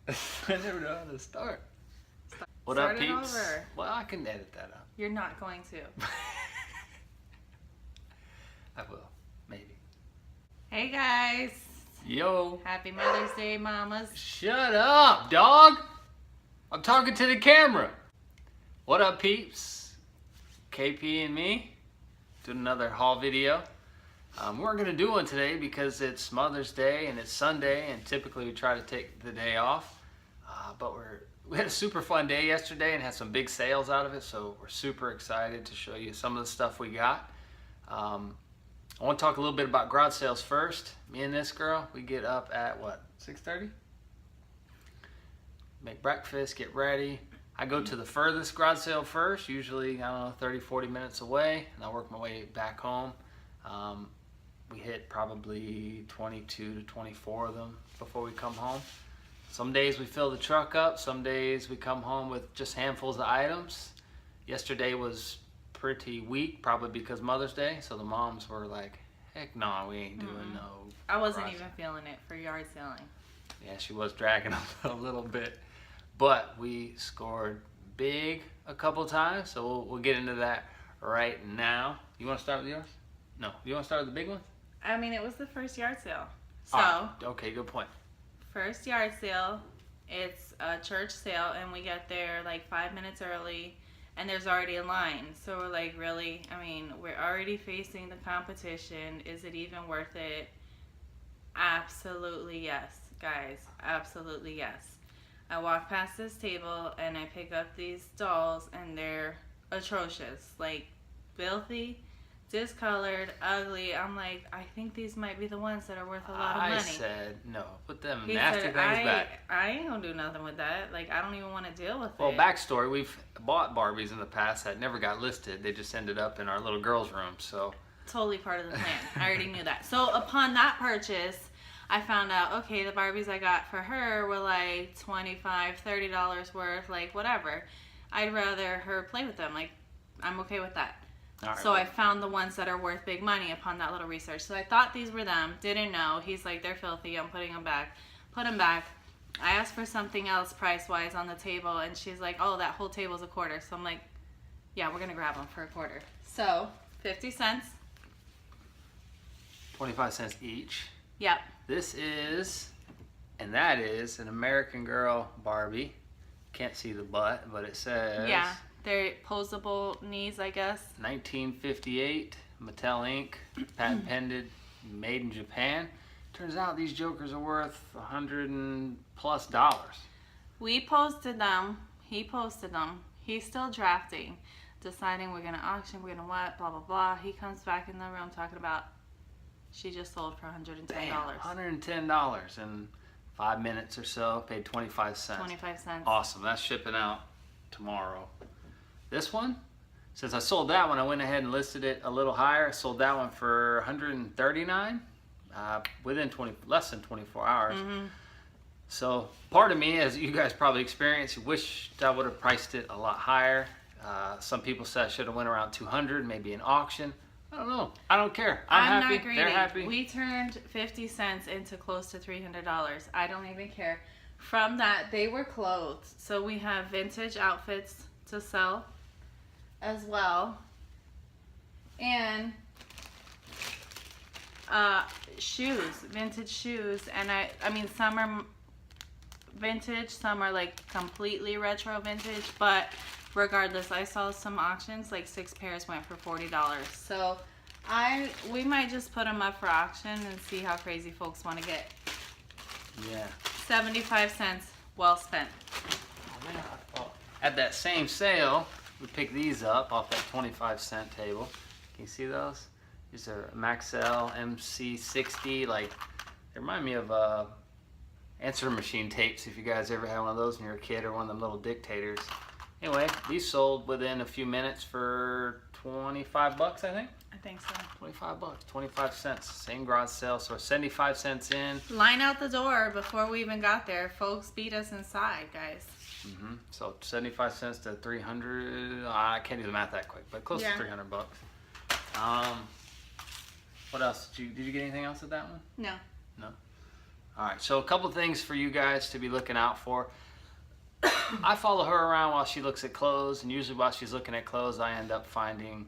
I never know how to start. What Start up, it peeps? over. Well, I can edit that out. You're not going to. I will, maybe. Hey guys. Yo. Happy Mother's Day, mamas. Shut up, dog. I'm talking to the camera. What up, peeps? KP and me doing another haul video. We weren't gonna do one today because it's Mother's Day and it's Sunday, and typically we try to take the day off. But we had a super fun day yesterday and had some big sales out of it, so we're super excited to show you some of the stuff we got. I want to talk a little bit about garage sales first. Me and this girl, we get up at what, 6:30? Make breakfast, get ready. I go to the furthest garage sale first, usually, I don't know, 30, 40 minutes away, and I work my way back home. We hit probably 22 to 24 of them before we come home. Some days we fill the truck up, some days we come home with just handfuls of items. Yesterday was pretty weak, probably because Mother's Day, so the moms were like, heck no, we ain't doing no. I wasn't even feeling it for yard selling. Yeah, she was dragging a little bit, but we scored big a couple times, so we'll get into that right now. You want to start with yours? No, you want to start with the big ones? I mean, it was the first yard sale. So, okay, good point. first yard sale, it's a church sale, and we get there like 5 minutes early, and there's already a line. So we're like, really? I mean, we're already facing the competition. Is it even worth it? Absolutely yes, guys. Absolutely yes. I walk past this table, and I pick up these dolls, and they're atrocious. Like, filthy, discolored, ugly. I'm like, I think these might be the ones that are worth a lot of money. I said, no, put them He nasty said, things back. I ain't gonna do nothing with that. Like, I don't even want to deal with it. Well, backstory, we've bought Barbies in the past that never got listed. They just ended up in our little girl's room, so. Totally part of the plan. I already knew that. So upon that purchase, I found out, okay, the Barbies I got for her were like $25, $30 worth, like whatever. I'd rather her play with them. Like, I'm okay with that. Right, so I found the ones that are worth big money upon that little research. So I thought these were them. Didn't know. He's like, they're filthy. I'm putting them back. Put them back. I asked for something else price-wise on the table, and she's like, oh, that whole table's a quarter. So I'm like, yeah, we're going to grab them for a quarter. So 50 cents. 25 cents each. Yep. This is, and that is, an American Girl Barbie. Can't see the butt, but it says. Yeah. They're posable knees, I guess. 1958, Mattel Inc., patent pending, made in Japan. Turns out these jokers are worth $100+ plus. We posted them. He posted them. He's still drafting, deciding we're going to auction, we're going to what, blah, blah, blah. He comes back in the room talking about she just sold for $110. Damn, $110 in 5 minutes or so. Paid 25 cents. 25 cents. Awesome. That's shipping out tomorrow. This one, since I sold that one, I went ahead and listed it a little higher. I sold that one for $139 within less than 24 hours. Mm-hmm. So part of me, as you guys probably experienced, wished I would have priced it a lot higher. Some people said I should have went around 200, maybe an auction. I don't know. I don't care. I'm happy. Not greedy. They're happy. We turned 50 cents into close to $300. I don't even care. From that, they were clothes. So we have vintage outfits to sell as well, and shoes, vintage shoes. And I mean, some are vintage, some are like completely retro vintage, but regardless, I saw some auctions, like 6 pairs went for $40. So we might just put them up for auction and see how crazy folks want to get. Yeah. 75 cents, well spent. Oh, man. Well, at that same sale, we picked these up off that 25-cent table. Can you see those? These are Maxell MC60. Like, they remind me of answering machine tapes, if you guys ever had one of those when you were a kid, or one of them little dictators. Anyway, these sold within a few minutes for $25, I think. I think so. $25, 25 cents. Same garage sale, so 75 cents in. Line out the door before we even got there. Folks beat us inside, guys. So 75 cents to 300. I can't do the math that quick, but close to $300. What else? Did you get anything else at that one? No. No. All right, so a couple things for you guys to be looking out for. I follow her around while she looks at clothes, and usually while she's looking at clothes, I end up finding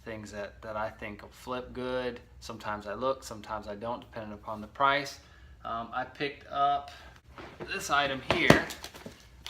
things that I think will flip good. Sometimes I look, sometimes I don't, depending upon the price. I picked up this item here.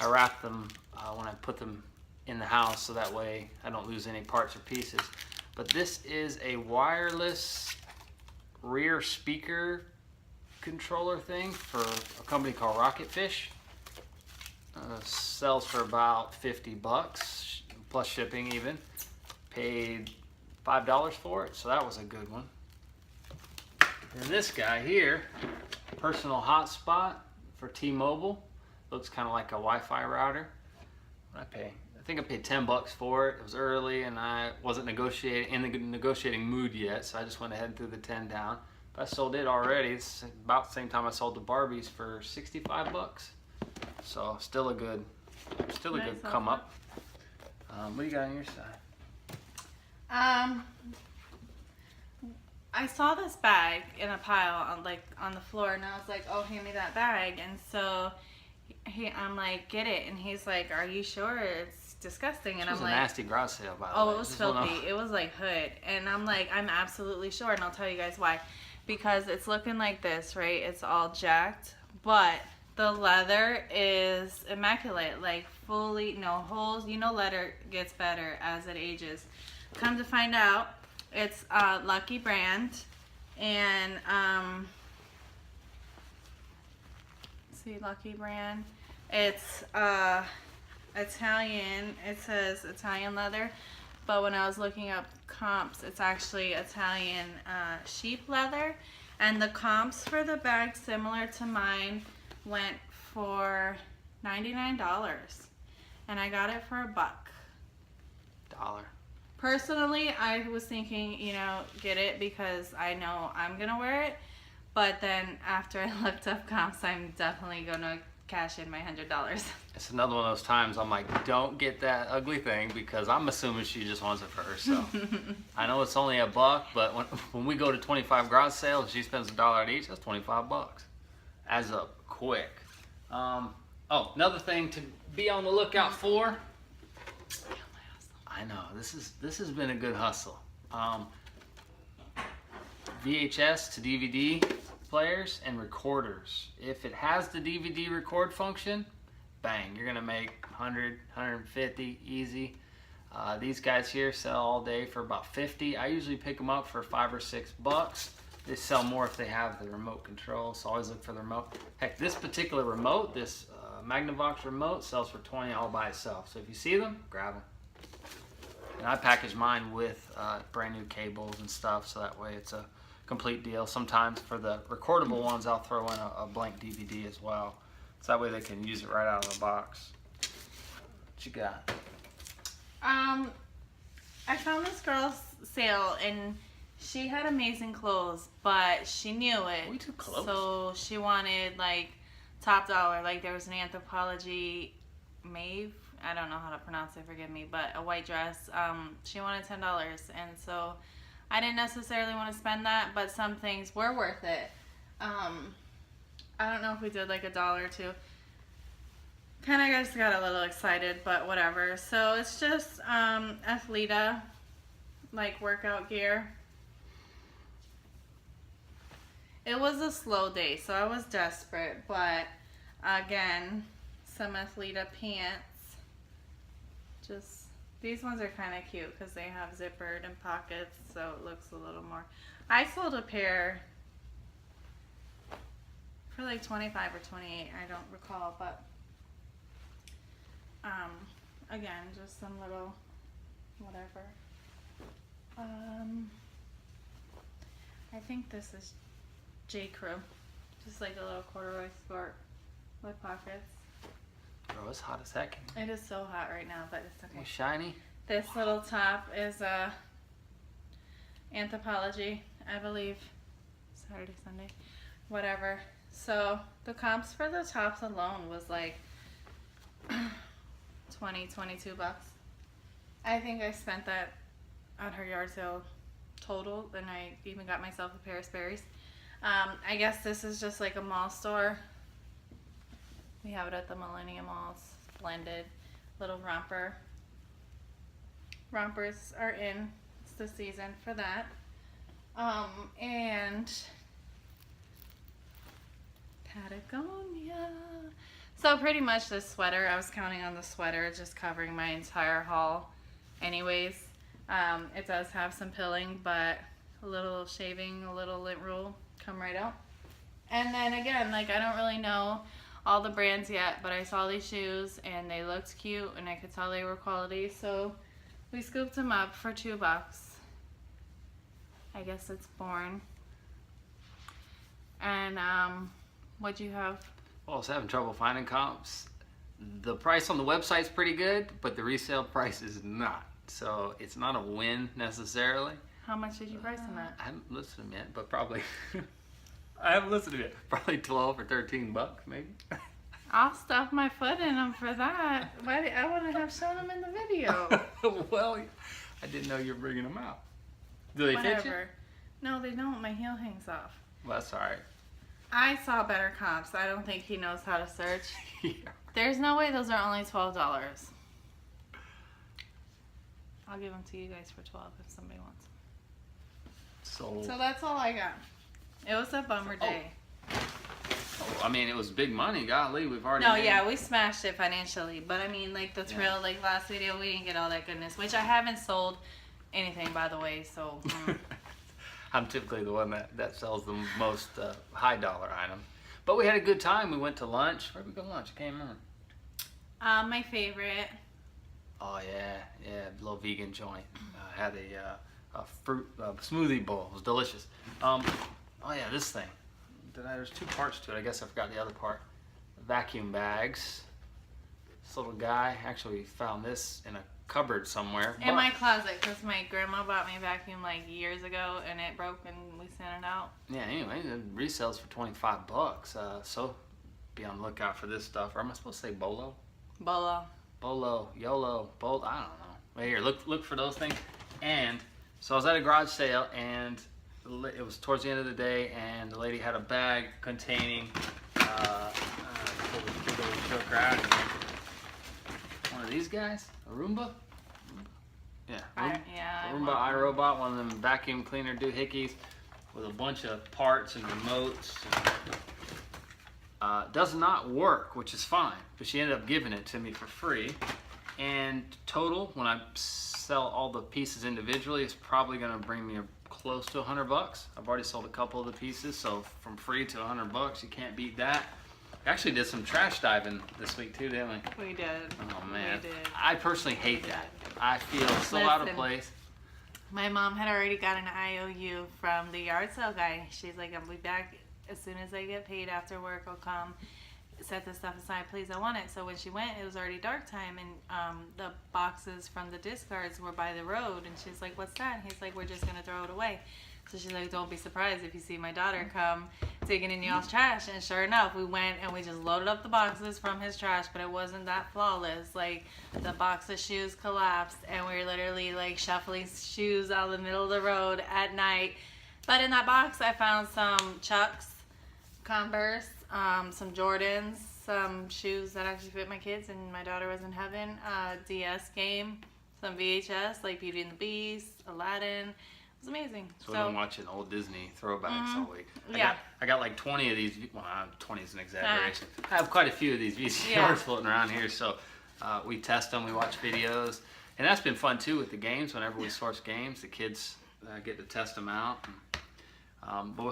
I wrap them when I put them in the house, so that way I don't lose any parts or pieces. But this is a wireless rear speaker controller thing for a company called Rocketfish. Sells for about 50 bucks plus shipping even. Paid $5 for it, so that was a good one. And this guy here, personal hotspot for T-Mobile. Looks kind of like a Wi-Fi router. What did I pay? I think I paid 10 bucks for it. It was early and I wasn't in the negotiating mood yet, so I just went ahead and threw the 10 down. But I sold it already. It's about the same time I sold the Barbies for 65 bucks. So still a good come up. What do you got on your side? I saw this bag in a pile on the floor, and I was like, "Oh, hand me that bag." And so I'm like, "Get it," and he's like, "Are you sure? It's disgusting." And It was I'm a like, nasty garage sale, by the way. "Oh, it was filthy. It was like hood." And I'm like, "I'm absolutely sure," and I'll tell you guys why. Because it's looking like this, right? It's all jacked, but the leather is immaculate, like fully no holes. You know, leather gets better as it ages. Come to find out, it's Lucky brand, and see, Lucky brand. It's Italian. It says Italian leather, but when I was looking up comps, it's actually Italian sheep leather, and the comps for the bag, similar to mine, went for $99, and I got it for $1. Personally, I was thinking, you know, get it because I know I'm gonna wear it, but then after I looked up comps, I'm definitely gonna cash in my $100. It's another one of those times I'm like, don't get that ugly thing, because I'm assuming she just wants it for herself. I know it's only $1, but when we go to 25 garage sales, she spends $1 at each. That's 25 bucks. Adds up quick. Oh, another thing to be on the lookout for. I know this has been a good hustle. VHS to DVD players and recorders. If it has the DVD record function, bang, you're gonna make 100, 150 easy. These guys here sell all day for about 50. I usually pick them up for 5 or 6 bucks. They sell more if they have the remote control, so always look for the remote. Heck, this particular remote, this Magnavox remote, sells for 20 all by itself. So if you see them, grab them. And I package mine with brand new cables and stuff, so that way it's a complete deal. Sometimes for the recordable ones, I'll throw in a blank DVD as well, so that way they can use it right out of the box. What you got? I found this girl's sale, and she had amazing clothes, but she knew it. We too close. So she wanted like top dollar. Like there was an Anthropologie Maeve, I don't know how to pronounce it, forgive me, but a white dress. She wanted $10, and so I didn't necessarily want to spend that, but some things were worth it. I don't know if we did like $1 or $2. Kind of just got a little excited, but whatever. So it's just Athleta, like workout gear. It was a slow day, so I was desperate, but again, some Athleta pants. Just, these ones are kind of cute because they have zippered and pockets, so it looks a little more. I sold a pair for like 25 or 28, I don't recall, but again, just some little whatever. I think this is J. Crew, just like a little corduroy skirt with pockets. Bro, it's hot as heck. It is so hot right now, but it's okay. It's shiny. This little top is Anthropologie, I believe. Saturday, Sunday, whatever. So the comps for the tops alone was like 22 bucks. I think I spent that at her yard sale total, and I even got myself a pair of Sperry's. I guess this is just like a mall store. We have it at the Millennium Mall. It's blended. Little romper. Rompers are in. It's the season for that. And Patagonia. So pretty much this sweater, I was counting on the sweater just covering my entire haul anyways. It does have some pilling, but a little shaving, a little lint roll come right out. And then again, like I don't really know all the brands yet, but I saw these shoes and they looked cute and I could tell they were quality, so we scooped them up for $2. I guess it's Born. And what'd you have? Well, I was having trouble finding comps. The price on the website's pretty good, but the resale price is not. So it's not a win necessarily. How much did you price them at? I haven't listed them yet, but probably I haven't listed them yet. Probably 12 or 13 bucks, maybe. I'll stuff my foot in them for that. Why I wouldn't have shown them in the video. Well, I didn't know you were bringing them out. Do they fit you? No, they don't. My heel hangs off. Well, that's all right. I saw better comps. I don't think he knows how to search. Yeah. There's no way those are only $12. I'll give them to you guys for $12 if somebody wants them. So that's all I got. It was a bummer day. Oh, I mean, it was big money. Golly, we've already. No, yeah, we smashed it financially. But I mean, like the thrill, like last video, we didn't get all that goodness, which I haven't sold anything, by the way. So. I'm typically the one that sells the most high dollar items. But we had a good time. We went to lunch. Where'd we go to lunch? I can't remember. My favorite. Oh yeah, little vegan joint. Had a fruit smoothie bowl. It was delicious. Oh yeah, this thing. There's two parts to it. I guess I forgot the other part. Vacuum bags. This little guy actually found this in a cupboard somewhere. In my closet, because my grandma bought me a vacuum like years ago and it broke and we sent it out. Yeah, anyway, it resales for 25 bucks. So be on the lookout for this stuff. Or am I supposed to say bolo? Bolo. Bolo, YOLO, Bolo, I don't know. Well, here, look for those things. And so I was at a garage sale and it was towards the end of the day and the lady had a bag containing one of these guys, a Roomba? Yeah, Roomba iRobot, one of them vacuum cleaner doohickeys with a bunch of parts and remotes. Does not work, which is fine, but she ended up giving it to me for free. And total, when I sell all the pieces individually, it's probably going to bring me close to 100 bucks. I've already sold a couple of the pieces, so from free to 100 bucks, you can't beat that. We actually did some trash diving this week too, didn't we? We did. Oh man, we did. I personally hate that. I feel so out of place. My mom had already got an IOU from the yard sale guy. She's like, I'll be back as soon as I get paid after work. I'll come set this stuff aside, please. I want it. So when she went, it was already dark time, and the boxes from the discards were by the road. And she's like, "What's that?" And he's like, "We're just gonna throw it away." So she's like, "Don't be surprised if you see my daughter come taking in y'all's trash." And sure enough, we went and we just loaded up the boxes from his trash, but it wasn't that flawless. Like, the box of shoes collapsed and we were literally like shuffling shoes out the middle of the road at night. But in that box, I found some Chucks, Converse, some Jordans, some shoes that actually fit my kids and my daughter was in heaven, DS game, some VHS like Beauty and the Beast, Aladdin. It was amazing. So we've been watching old Disney throwbacks all week. Yeah. I got like 20 of these. Well, 20 is an exaggeration. I have quite a few of these VCRs floating around here. So we test them, we watch videos. And that's been fun too with the games. Whenever we source games, the kids get to test them out. But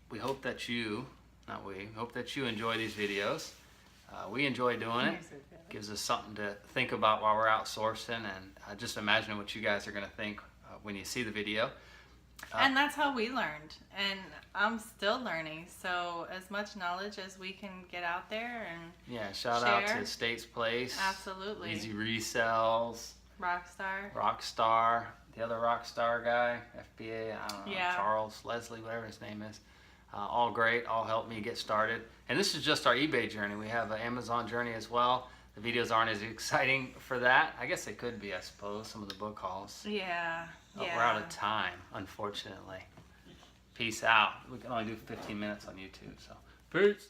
we hope that you, not we, hope that you enjoy these videos. We enjoy doing it. Gives us something to think about while we're out sourcing, and just imagining what you guys are going to think when you see the video. And that's how we learned, and I'm still learning, so as much knowledge as we can get out there and shout out to State's Place. Absolutely. Easy Resells. Rockstar. The other Rockstar guy, FBA, I don't know, Charles, Leslie, whatever his name is. All great, all helped me get started. And this is just our eBay journey. We have an Amazon journey as well. The videos aren't as exciting for that. I guess they could be, I suppose, some of the book hauls. Yeah. But we're out of time, unfortunately. Peace out. We can only do 15 minutes on YouTube, so peace.